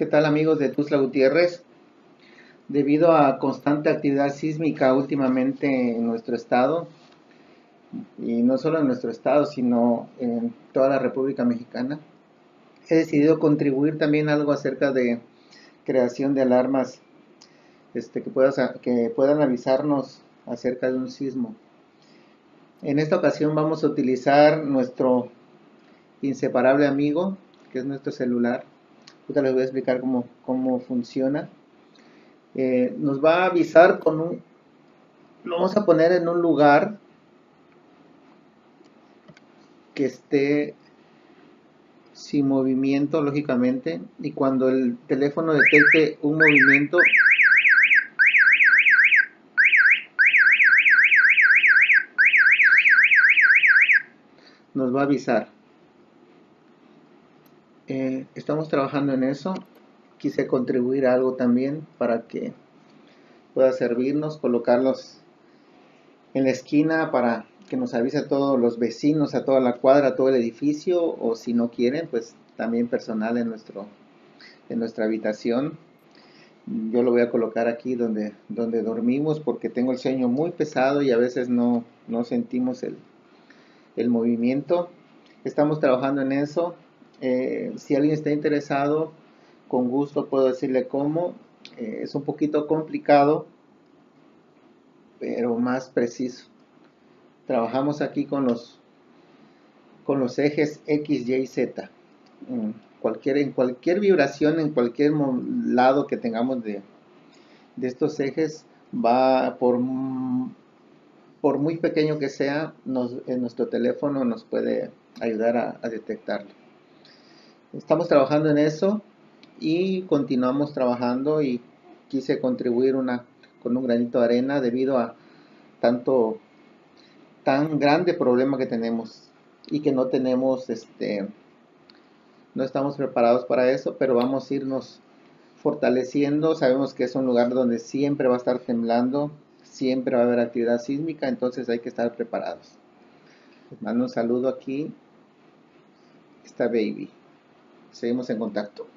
¿Qué tal amigos de Tuxtla Gutiérrez? Debido a constante actividad sísmica últimamente en nuestro estado, y no solo en nuestro estado, sino en toda la República Mexicana, he decidido contribuir también algo acerca de creación de alarmas que puedan avisarnos acerca de un sismo. En esta ocasión vamos a utilizar nuestro inseparable amigo, que es nuestro celular. Ahorita les voy a explicar cómo funciona. Nos va a avisar lo vamos a poner en un lugar que esté sin movimiento, lógicamente, y cuando el teléfono detecte un movimiento, nos va a avisar. Estamos trabajando en eso. Quise contribuir a algo también para que pueda servirnos, colocarlos en la esquina para que nos avise a todos los vecinos, a toda la cuadra, a todo el edificio, o si no quieren, pues también personal en nuestra habitación. Yo lo voy a colocar aquí donde dormimos porque tengo el sueño muy pesado y a veces no sentimos el movimiento. Estamos trabajando en eso. Si alguien está interesado, con gusto puedo decirle cómo. Es un poquito complicado, pero más preciso. Trabajamos aquí con los ejes X, Y, Z. En cualquier vibración, en cualquier lado que tengamos de estos ejes, va por muy pequeño que sea, en nuestro teléfono nos puede ayudar a detectarlo. Estamos trabajando en eso y continuamos trabajando y quise contribuir con un granito de arena debido a tan grande problema que tenemos y que no estamos preparados para eso, pero vamos a irnos fortaleciendo. Sabemos que es un lugar donde siempre va a estar temblando, siempre va a haber actividad sísmica, entonces hay que estar preparados. Les mando un saludo aquí, esta baby. Seguimos en contacto.